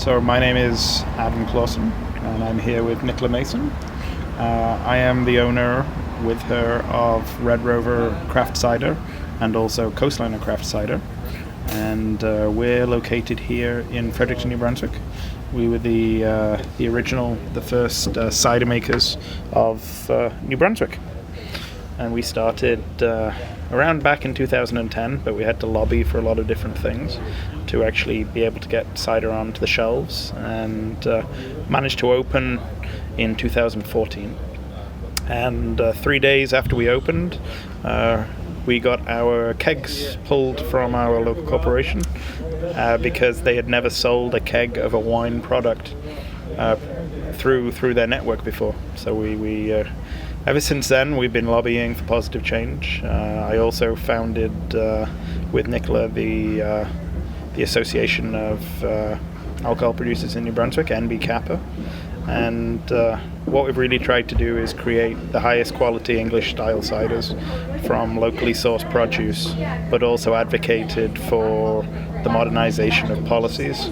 So my name is Adam Clausen, and I'm here with Nicola Mason. I am the owner with her of Red Rover Craft Cider and also Coastliner Craft Cider. And we're located here in Fredericton, New Brunswick. We were the first cider makers of New Brunswick. And we started around back in 2010, but we had to lobby for a lot of different things to actually be able to get cider onto the shelves, and managed to open in 2014. And 3 days after we opened, we got our kegs pulled from our local corporation because they had never sold a keg of a wine product through their network before. So we ever since then, we've been lobbying for positive change. I also founded with Nicola the Association of Alcohol Producers in New Brunswick, NB Kappa. And what we've really tried to do is create the highest quality English style ciders from locally sourced produce, but also advocated for the modernization of policies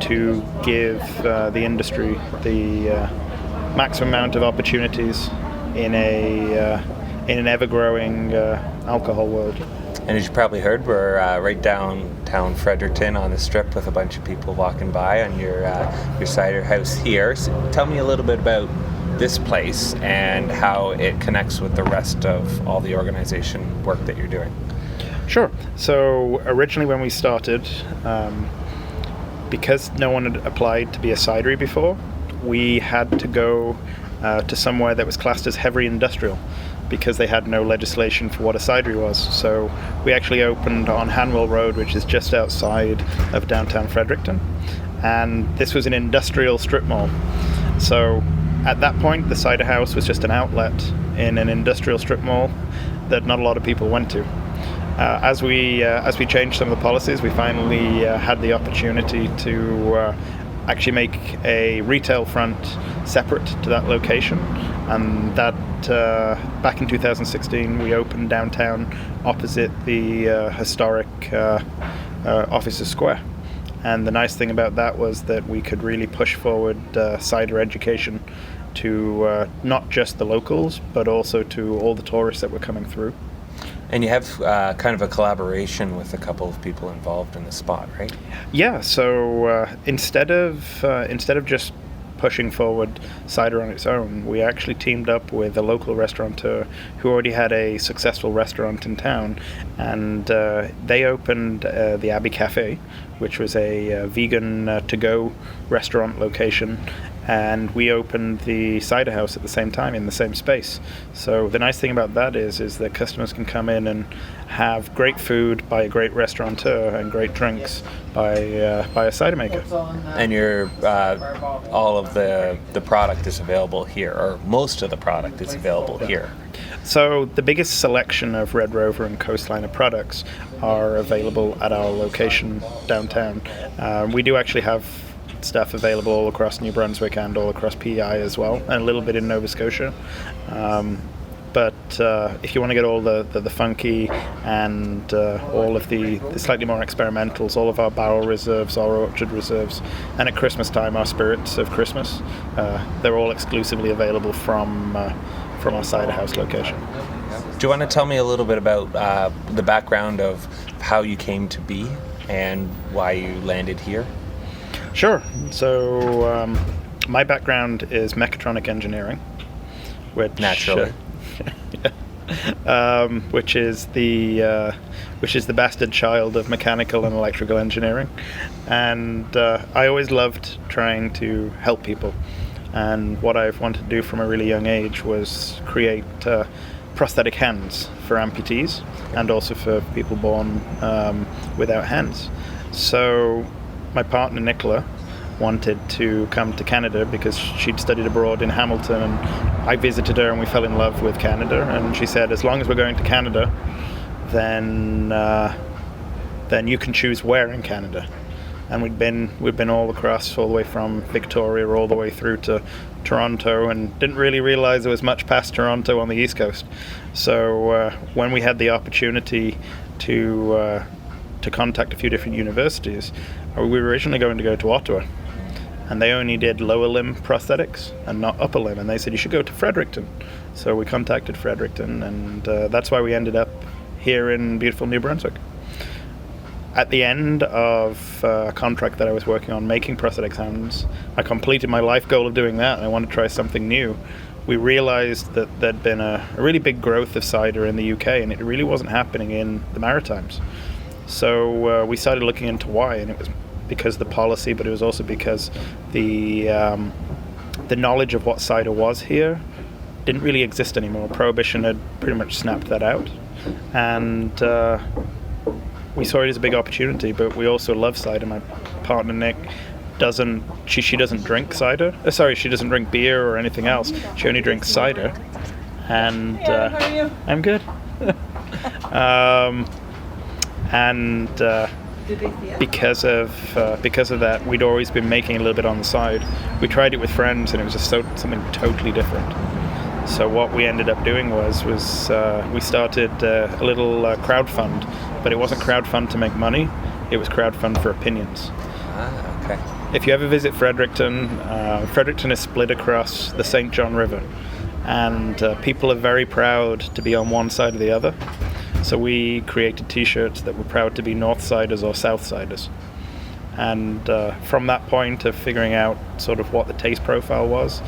to give the industry the maximum amount of opportunities in an ever-growing alcohol world. And as you probably heard, we're right downtown Fredericton on the strip with a bunch of people walking by on your cider house here. So tell me a little bit about this place and how it connects with the rest of all the organization work that you're doing. Sure. So originally when we started, because no one had applied to be a cidery before, we had to go to somewhere that was classed as heavy industrial, because they had no legislation for what a cidery was. So we actually opened on Hanwell Road, which is just outside of downtown Fredericton. And this was an industrial strip mall. So at that point, the cider house was just an outlet in an industrial strip mall that not a lot of people went to. As we changed some of the policies, we finally had the opportunity to actually make a retail front separate to that location, and that back in 2016 we opened downtown opposite the historic Officers Square. And the nice thing about that was that we could really push forward cider education to not just the locals, but also to all the tourists that were coming through. And you have kind of a collaboration with a couple of people involved in the spot, right? Yeah. So instead of just pushing forward cider on its own, we actually teamed up with a local restaurateur who already had a successful restaurant in town, and they opened the Abbey Cafe, which was a vegan to-go restaurant location. And we opened the cider house at the same time in the same space. So the nice thing about that is that customers can come in and have great food by a great restaurateur and great drinks by a cider maker. And your all of the product is available here, or most of the product is available here. So the biggest selection of Red Rover and Coastliner products are available at our location downtown. We do actually have stuff available all across New Brunswick and all across PEI as well, and a little bit in Nova Scotia. But if you want to get all the funky and all of the slightly more experimentals, all of our barrel reserves, our orchard reserves, and at Christmas time our spirits of Christmas, they're all exclusively available from our cider house location. Do you want to tell me a little bit about the background of how you came to be and why you landed here? Sure. So my background is mechatronic engineering, which naturally, which is the bastard child of mechanical and electrical engineering, and I always loved trying to help people. And what I've wanted to do from a really young age was create prosthetic hands for amputees and also for people born without hands. So my partner Nicola wanted to come to Canada because she'd studied abroad in Hamilton, and I visited her and we fell in love with Canada. And she said, as long as we're going to Canada, then you can choose where in Canada. And we've been all across, all the way from Victoria all the way through to Toronto, and didn't really realize there was much past Toronto on the East Coast. So when we had the opportunity to contact a few different universities, we were originally going to go to Ottawa, and they only did lower limb prosthetics and not upper limb. And they said, you should go to Fredericton. So we contacted Fredericton, and that's why we ended up here in beautiful New Brunswick. At the end of a contract that I was working on making prosthetic hands, I completed my life goal of doing that, and I wanted to try something new. We realized that there'd been a really big growth of cider in the UK, and it really wasn't happening in the Maritimes. So we started looking into why, and it was because of the policy, but it was also because the knowledge of what cider was here didn't really exist anymore. Prohibition had pretty much snapped that out, and we saw it as a big opportunity. But we also love cider. My partner Nick doesn't drink cider. She doesn't drink beer or anything else. She only drinks cider. And how are you? I'm good. Because of that, we'd always been making a little bit on the side. We tried it with friends, and it was just something totally different. So what we ended up doing was we started a little crowdfund, but it wasn't crowdfund to make money. It was crowdfund for opinions. Okay. If you ever visit Fredericton, Fredericton is split across the St. John River, and people are very proud to be on one side or the other. So we created T-shirts that were proud to be Northsiders or Southsiders. And from that point of figuring out sort of what the taste profile was,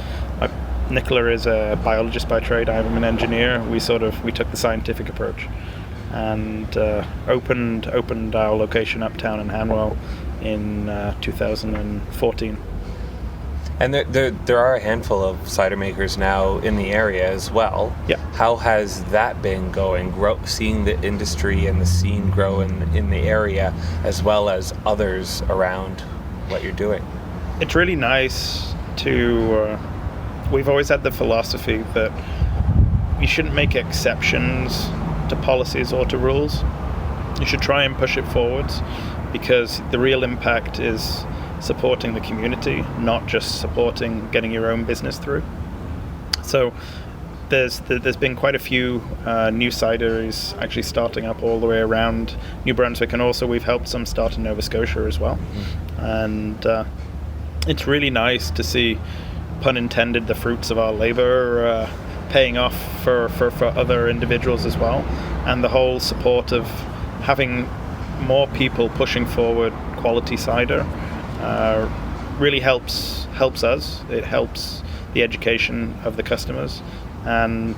Nicola is a biologist by trade, I'm an engineer. We took the scientific approach and opened our location uptown in Hanwell in 2014. And there are a handful of cider makers now in the area as well. Yeah. How has that been going? Seeing the industry and the scene grow in the area, as well as others around what you're doing. It's really nice to. We've always had the philosophy that you shouldn't make exceptions to policies or to rules. You should try and push it forwards, because the real impact is supporting the community, not just supporting getting your own business through. So there's been quite a few new cideries actually starting up all the way around New Brunswick, and also we've helped some start in Nova Scotia as well. And it's really nice to see, pun intended, the fruits of our labor paying off for other individuals as well, and the whole support of having more people pushing forward quality cider really helps us. It helps the education of the customers, and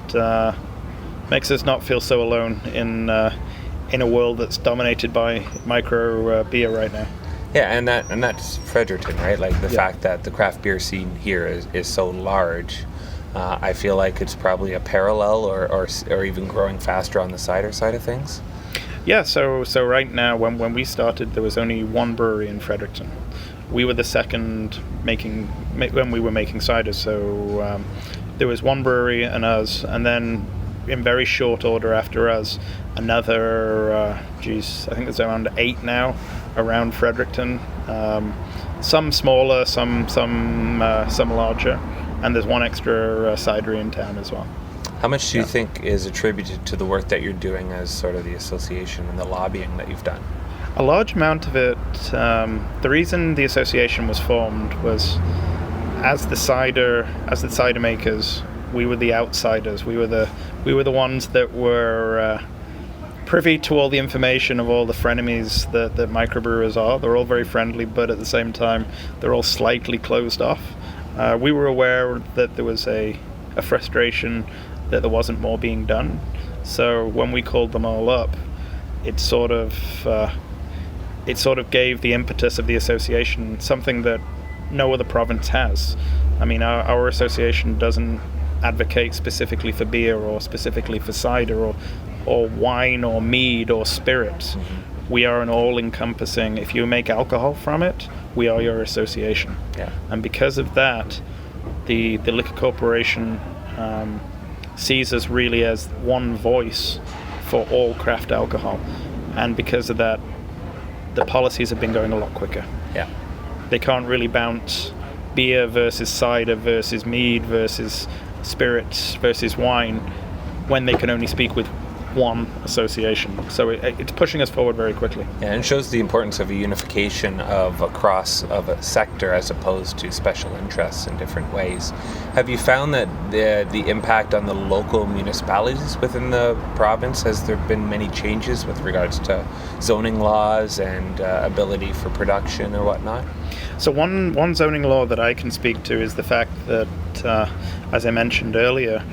makes us not feel so alone in a world that's dominated by micro beer right now. Yeah, and that's Fredericton, right? Like the fact that the craft beer scene here is so large. I feel like it's probably a parallel or even growing faster on the cider side of things. Yeah, so right now, when we started, there was only one brewery in Fredericton. We were the second when we were making cider, so there was one brewery and us, and then in very short order after us, another, I think there's around 8 now around Fredericton. Some smaller, some larger, and there's one extra cidery in town as well. How much do you think is attributed to the work that you're doing as sort of the association and the lobbying that you've done? A large amount of it, the reason the association was formed was as the cider makers, we were the outsiders. We were the ones that were privy to all the information of all the frenemies that microbrewers are. They're all very friendly, but at the same time, they're all slightly closed off. We were aware that there was a frustration that there wasn't more being done. So when we called them all up, it sort of gave the impetus of the association, something that no other province has. I mean, our association doesn't advocate specifically for beer or specifically for cider or wine or mead or spirits. Mm-hmm. We are an all-encompassing, if you make alcohol from it, we are your association. Yeah. And because of that, the Liquor Corporation sees us really as one voice for all craft alcohol. And because of that, the policies have been going a lot quicker. Yeah. They can't really bounce beer versus cider versus mead versus spirits versus wine when they can only speak with one association. So it's pushing us forward very quickly. Yeah, and it shows the importance of a unification of a sector as opposed to special interests in different ways. Have you found that the impact on the local municipalities within the province, has there been many changes with regards to zoning laws and ability for production or whatnot? So one zoning law that I can speak to is the fact that, as I mentioned earlier,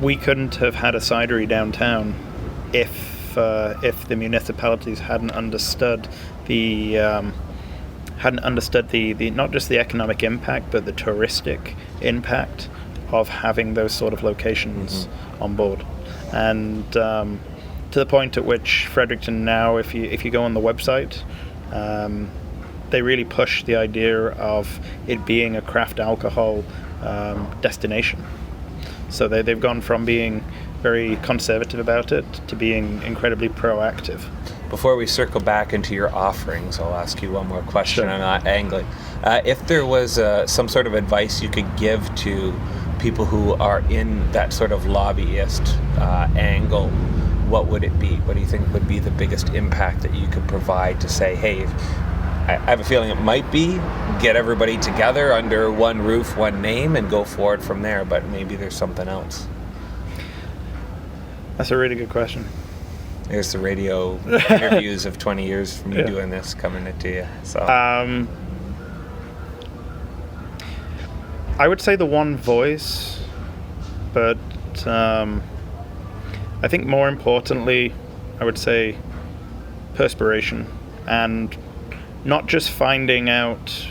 we couldn't have had a cidery downtown if the municipalities hadn't understood the not just the economic impact but the touristic impact of having those sort of locations on board. And to the point at which Fredericton now, if you go on the website, they really push the idea of it being a craft alcohol destination. So they've gone from being very conservative about it to being incredibly proactive. Before we circle back into your offerings, I'll ask you one more question Sure. on angling. If there was some sort of advice you could give to people who are in that sort of lobbyist angle, what would it be? What do you think would be the biggest impact that you could provide to say, hey, I have a feeling it might be get everybody together under one roof, one name, and go forward from there, but maybe there's something else? That's a really good question. There's the radio interviews of 20 years from you doing this coming into you. So I would say the one voice, but I think more importantly, I would say perspiration, and not just finding out.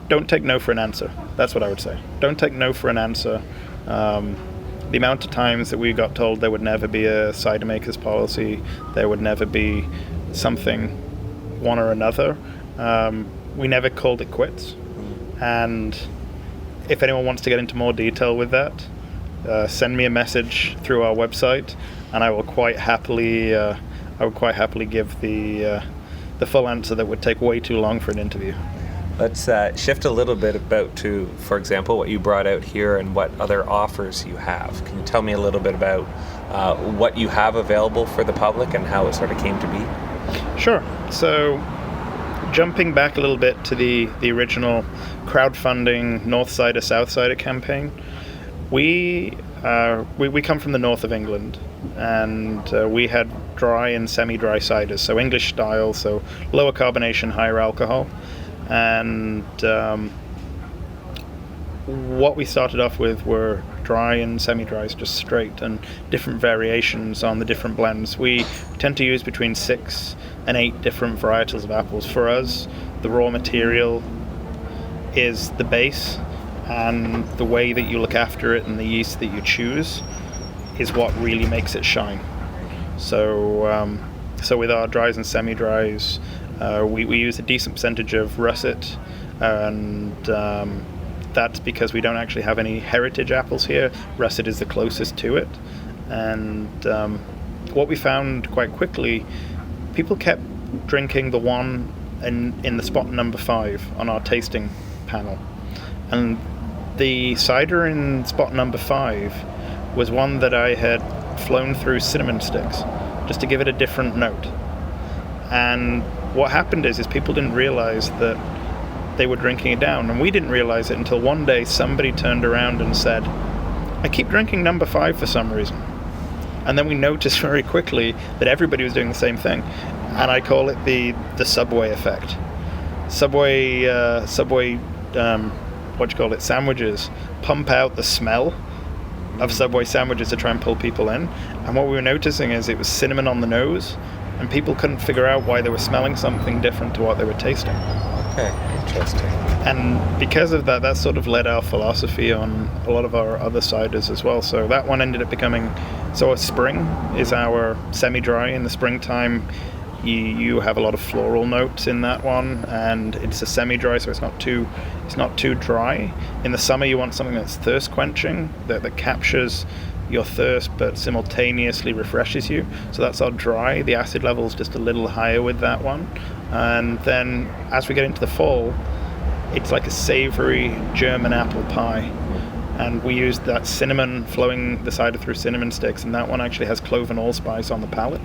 Don't take no for an answer. That's what I would say. Don't take no for an answer. The amount of times that we got told there would never be a cider makers policy, there would never be something, one or another, we never called it quits. And if anyone wants to get into more detail with that, send me a message through our website, and I will quite happily give the full answer that would take way too long for an interview. Let's shift a little bit about to, for example, what you brought out here and what other offers you have. Can you tell me a little bit about what you have available for the public and how it sort of came to be? Sure. So, jumping back a little bit to the original crowdfunding North Cider, South Cider campaign, we come from the north of England, and we had dry and semi-dry ciders, so English style, so lower carbonation, higher alcohol. And what we started off with were dry and semi-dries, just straight, and different variations on the different blends. We tend to use between 6 and 8 different varietals of apples. For us, the raw material is the base, and the way that you look after it and the yeast that you choose is what really makes it shine. So with our dries and semi-dries, we use a decent percentage of russet, and that's because we don't actually have any heritage apples here. Russet is the closest to it. And what we found quite quickly, people kept drinking the one in the spot number 5 on our tasting panel. And the cider in spot number 5 was one that I had flown through cinnamon sticks just to give it a different note. And what happened is people didn't realize that they were drinking it down, and we didn't realize it until one day somebody turned around and said, I keep drinking number 5 for some reason. And then we noticed very quickly that everybody was doing the same thing, and I call it the Subway effect. Subway sandwiches pump out the smell of Subway sandwiches to try and pull people in, and what we were noticing is it was cinnamon on the nose, and people couldn't figure out why they were smelling something different to what they were tasting. Okay, interesting. And because of that, that sort of led our philosophy on a lot of our other ciders as well. So that one ended up becoming, so spring is our semi-dry. In the springtime, you have a lot of floral notes in that one, and it's a semi-dry, so it's not too dry. In the summer, you want something that's thirst quenching, that captures your thirst but simultaneously refreshes you. So that's our dry. The acid level is just a little higher with that one. And then as we get into the fall, it's like a savory German apple pie. and we used that cinnamon, flowing the cider through cinnamon sticks, and that one actually has clove and allspice on the palate.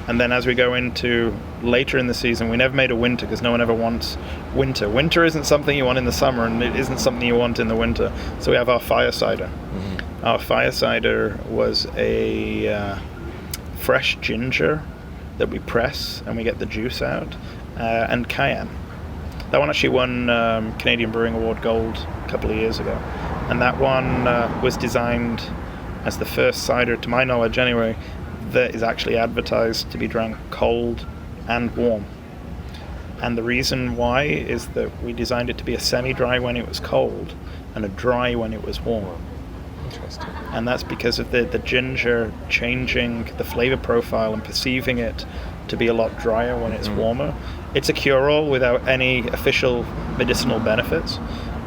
And then as we go into later in the season, we never made a winter because no one ever wants winter. Winter isn't something you want in the summer, and it isn't something you want in the winter. So we have our fire cider. Mm-hmm. Our fire cider was a fresh ginger that we press and we get the juice out, and cayenne. That one actually won Canadian Brewing Award Gold a couple of years ago. And that one was designed as the first cider, to my knowledge anyway, that is actually advertised to be drank cold and warm. And the reason why is that we designed it to be a semi-dry when it was cold and a dry when it was warm. Interesting. And that's because of the ginger changing the flavor profile and perceiving it to be a lot drier when it's warmer. It's a cure-all without any official medicinal benefits.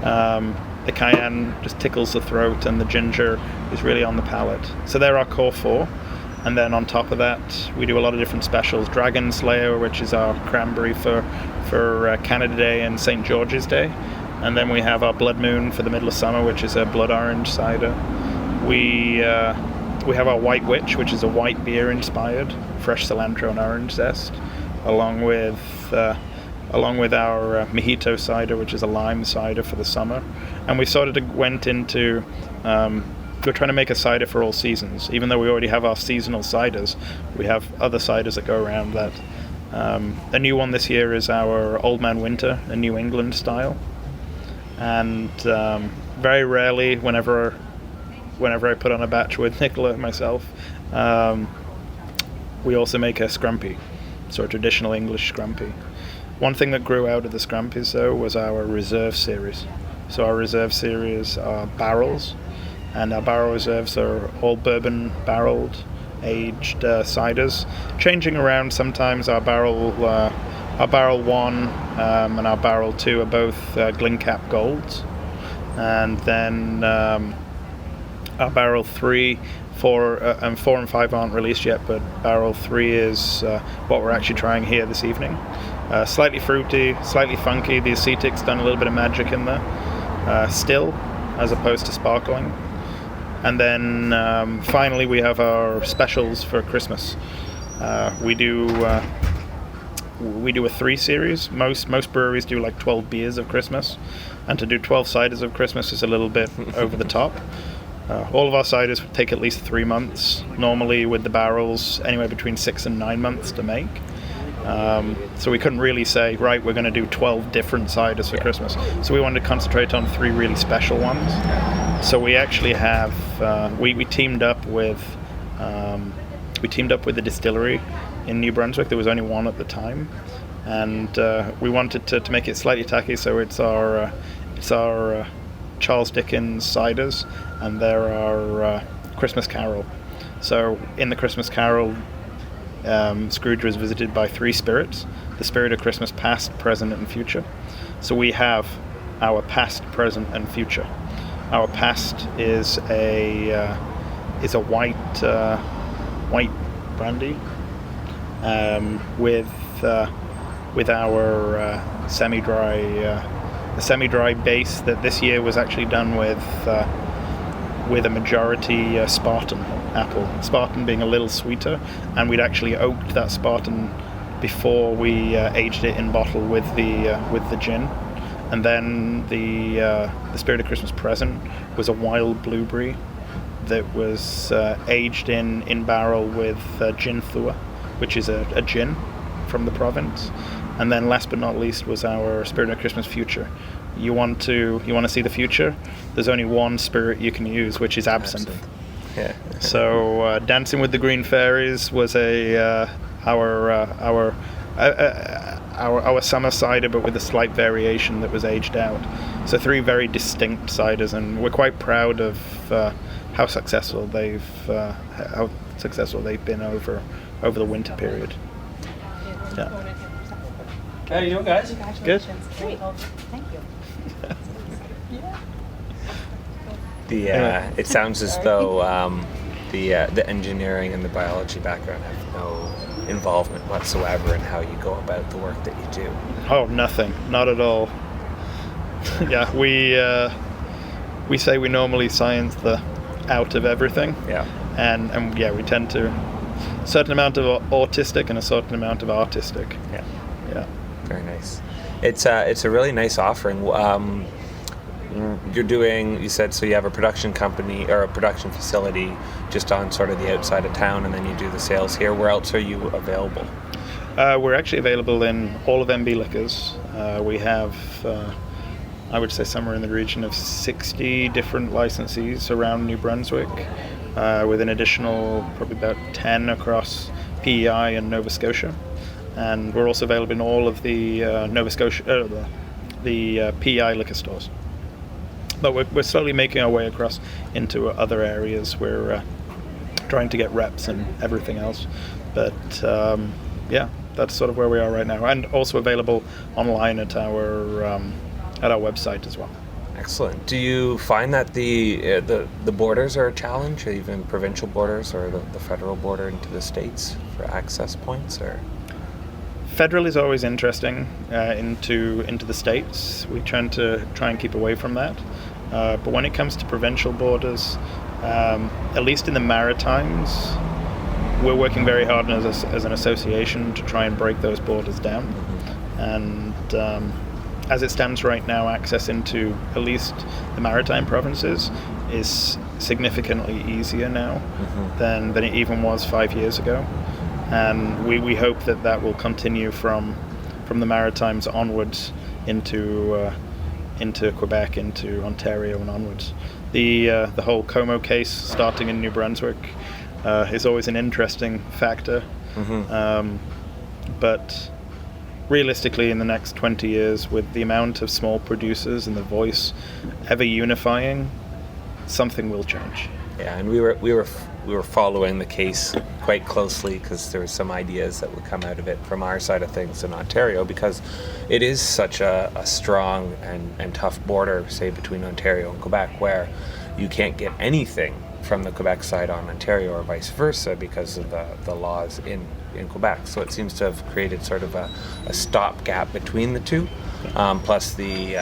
The cayenne just tickles the throat, and the ginger is really on the palate. So they're our core four. And then on top of that, we do a lot of different specials. Dragon Slayer, which is our cranberry for Canada Day and St. George's Day. And then we have our Blood Moon for the middle of summer, which is a blood orange cider. We have our White Witch, which is a white beer inspired, fresh cilantro and orange zest, along with our Mojito Cider, which is a lime cider for the summer. And we sort of went into... we're trying to make a cider for all seasons. Even though we already have our seasonal ciders, we have other ciders that go around that. A new one this year is our Old Man Winter, a New England style. And very rarely, whenever I put on a batch with Nicola and myself, we also make a scrumpy, so a traditional English scrumpy. One thing that grew out of the scrumpies, though, was our reserve series. So our reserve series are barrels, and our barrel reserves are all bourbon barreled, aged ciders, changing around sometimes. Our barrel 1 and our barrel 2 are both Glencap Golds, and then our barrel 3, 4 and 5 aren't released yet, but barrel 3 is what we're actually trying here this evening. Slightly fruity, slightly funky. The acetic's done a little bit of magic in there, still, as opposed to sparkling. And then finally we have our specials for Christmas. We do a 3 series. Most breweries do like 12 beers of Christmas, and to do 12 ciders of Christmas is a little bit over the top. All of our ciders take at least 3 months, normally with the barrels anywhere between 6 and 9 months to make. So we couldn't really say, right, we're going to do 12 different ciders for Christmas. So we wanted to concentrate on 3 really special ones. So we actually have we teamed up with the distillery in New Brunswick. There was only one at the time, and we wanted to make it slightly tacky. So it's our Charles Dickens ciders, and there are Christmas Carol. So in the Christmas Carol, Scrooge was visited by 3 spirits: the spirit of Christmas past, present, and future. So we have our past, present, and future. Our past is a white brandy with our semi-dry base that this year was actually done with a majority Spartan apple. Spartan being a little sweeter, and we'd actually oaked that Spartan before we aged it in bottle with the gin. And then the Spirit of Christmas Present was a wild blueberry that was aged in barrel with gin thua, which is a gin from the province. And then last but not least was our Spirit of Christmas Future. You want to see the future? There's only one spirit you can use, which is absinthe. Yeah. So Dancing with the Green Fairies was our summer cider, but with a slight variation that was aged out. So 3 very distinct ciders, and we're quite proud of how successful they've been over the winter period. Yeah. How you doing, guys? Good. Great. Thank you. It sounds as though the engineering and the biology background have no involvement whatsoever in how you go about the work that you do. Oh, nothing. Not at all. Yeah, we we say we normally science the out of everything. Yeah. And yeah, we tend to certain amount of autistic and a certain amount of artistic. Yeah. Yeah. Very nice. It's a really nice offering. You're doing, you said, so you have a production company or a production facility just on sort of the outside of town, and then you do the sales here. Where else are you available? We're actually available in all of MB Liquors. We have, I would say, somewhere in the region of 60 different licensees around New Brunswick, with an additional probably about 10 across PEI and Nova Scotia. And we're also available in all of the Nova Scotia, the PEI liquor stores. But we're slowly making our way across into other areas. We're trying to get reps and everything else. But yeah, that's sort of where we are right now. And also available online at our website as well. Excellent. Do you find that the borders are a challenge, or even provincial borders or the federal border into the States for access points? Or Federal is always interesting into the States. We tend to try and keep away from that. But when it comes to provincial borders, at least in the Maritimes, we're working very hard as an association to try and break those borders down. And as it stands right now, access into at least the Maritime provinces is significantly easier now than it even was 5 years ago. And we hope that will continue from the Maritimes onwards into Quebec, into Ontario and onwards. The whole Como case starting in New Brunswick is always an interesting factor. But realistically, in the next 20 years, with the amount of small producers and the voice ever unifying, something will change. Yeah, and we were following the case quite closely because there were some ideas that would come out of it from our side of things in Ontario, because it is such a strong and tough border, say, between Ontario and Quebec, where you can't get anything from the Quebec side on Ontario or vice versa because of the laws in Quebec. So it seems to have created sort of a stopgap between the two, plus the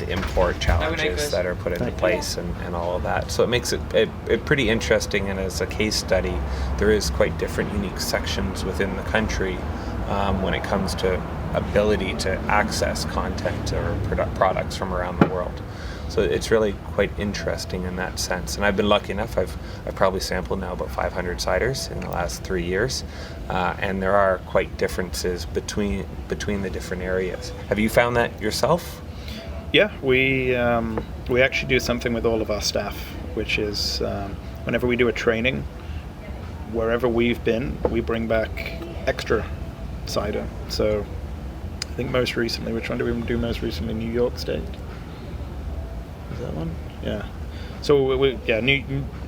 import challenges that are put into place and all of that. So it makes it pretty interesting, and as a case study, there is quite different unique sections within the country when it comes to ability to access content or products from around the world. So it's really quite interesting in that sense. And I've been lucky enough, I've probably sampled now about 500 ciders in the last 3 years. And there are quite differences between the different areas. Have you found that yourself? Yeah, we actually do something with all of our staff, which is whenever we do a training, wherever we've been, we bring back extra cider. So I think most recently, which one did we do most recently? New York State. Is that one? Yeah. So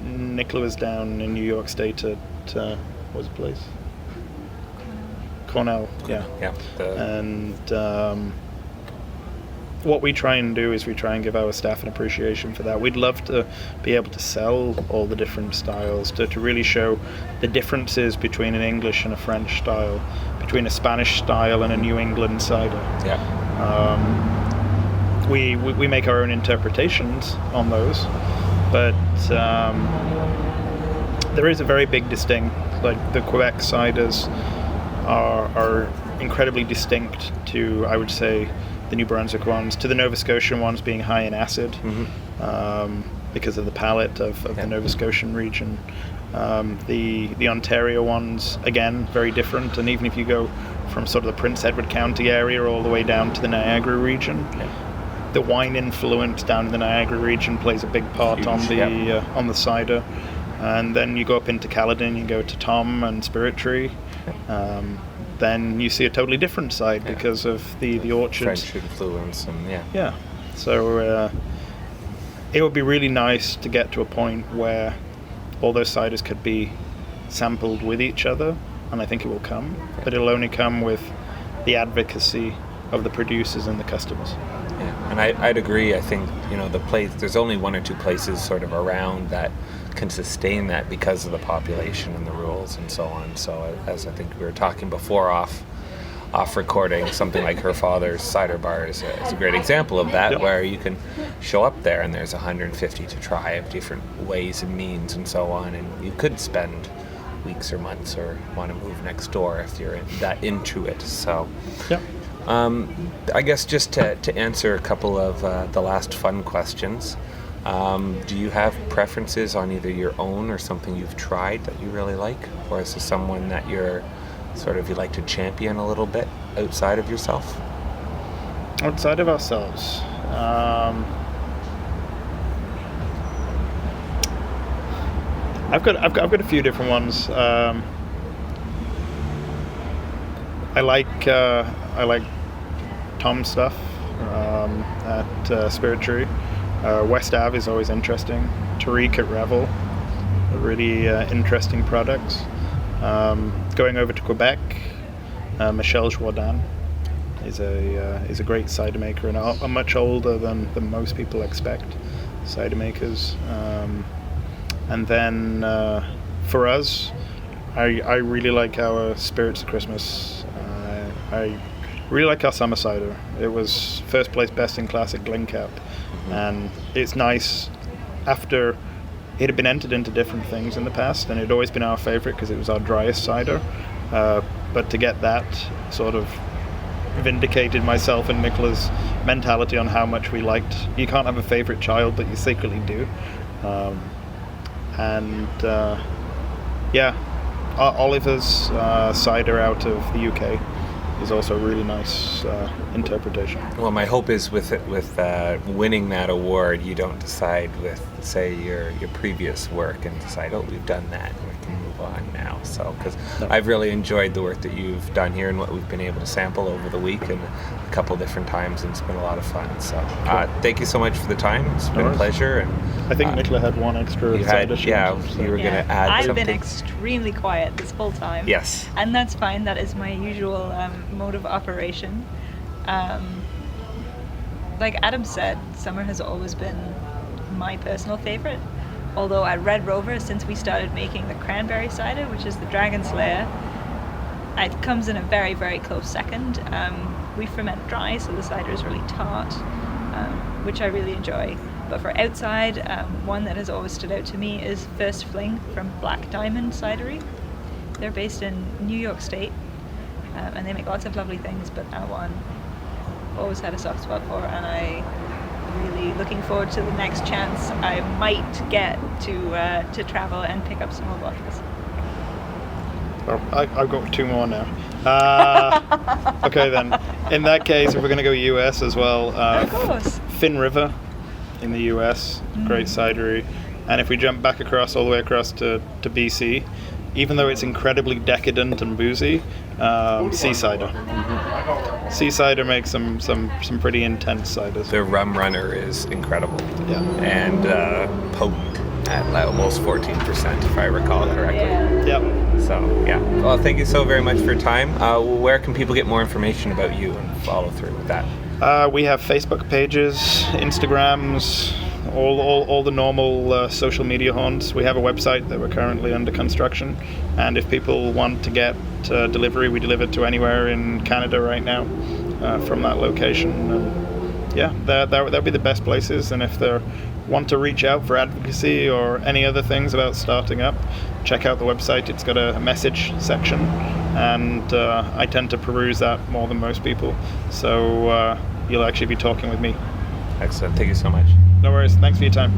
Nicola was down in New York State at what was the place? Cornell. Yeah. Yeah. And what we try and do is we try and give our staff an appreciation for that. We'd love to be able to sell all the different styles, to really show the differences between an English and a French style, between a Spanish style and a New England cider. Yeah. We make our own interpretations on those, but there is a very big distinct. Like the Quebec ciders are incredibly distinct to, I would say, the New Brunswick ones, to the Nova Scotian ones being high in acid because of the palate of the Nova Scotian region. The Ontario ones, again, very different, and even if you go from sort of the Prince Edward County area all the way down to the Niagara region, the wine influence down in the Niagara region plays a big part on the cider. And then you go up into Caledon, you go to Tom and Spirit Tree, then you see a totally different side because of the orchards. French influence and Yeah. So it would be really nice to get to a point where all those ciders could be sampled with each other, and I think it will come, but it'll only come with the advocacy of the producers and the customers. Yeah, and I'd agree. I think, there's only one or two places sort of around that can sustain that because of the population and the rules and so on. So as I think we were talking before off recording. Something like her father's cider bar is a great example of that, Yep. where you can show up there and there's 150 to try of different ways and means and so on, and you could spend weeks or months or want to move next door if you're that into it. So Yep. I guess just to answer a couple of the last fun questions, do you have preferences on either your own or something you've tried that you really like? Or is there someone that you're you like to champion a little bit outside of yourself? Outside of ourselves. I've got a few different ones. I like Tom's stuff at Cidery. West Ave is always interesting. Tariq at Revel, a really interesting products. Going over to Quebec, Michel Jourdan is a great cider maker, and a much older than most people expect cider makers. And then for us, I really like our Spirits of Christmas. I really like our summer cider. It was first place best in class at Glencap, and it's nice after it had been entered into different things in the past, and it had always been our favorite because it was our driest cider. But to get that sort of vindicated myself and Nicola's mentality on how much we liked. You can't have a favorite child, but you secretly do. Oliver's cider out of the UK is also a really nice interpretation. Well, my hope is with winning that award, you don't decide with, say, your previous work and decide, oh, we've done that, and we can move on now. So, because I've really enjoyed the work that you've done here and what we've been able to sample over the week and a couple different times, and it's been a lot of fun. So, thank you so much for the time. It's been a pleasure. And I think Nicola had one extra cider. You were going to add something. I've been extremely quiet this whole time. Yes. And that's fine. That is my usual mode of operation. Like Adam said, summer has always been my personal favorite. Although at Red Rover, since we started making the cranberry cider, which is the Dragon Slayer, it comes in a very, very close second. We ferment dry, so the cider is really tart, which I really enjoy. But for outside, one that has always stood out to me is First Fling from Black Diamond Cidery. They're based in New York State, and they make lots of lovely things, but that one I've always had a soft spot for, and I'm really looking forward to the next chance I might get to travel and pick up some more bottles. Well, I've got two more now. Okay then. In that case, if we're going to go US as well, Of course. Finn River in the US, great cidery. And if we jump back all the way across to BC, even though it's incredibly decadent and boozy, Sea Cider. Sea Cider makes some pretty intense ciders. The Rum Runner is incredible. Yeah. And potent at almost 14%, if I recall correctly. Yeah. Yep. So, yeah. Well, thank you so very much for your time. Where can people get more information about you and follow through with that? We have Facebook pages, Instagrams, all the normal social media haunts. We have a website that we're currently under construction, and if people want to get delivery, we deliver to anywhere in Canada right now from that location. And yeah, that'll be the best places. And if they want to reach out for advocacy or any other things about starting up, check out the website. It's got a message section, and I tend to peruse that more than most people. So you'll actually be talking with me. Excellent. Thank you so much. No worries. Thanks for your time.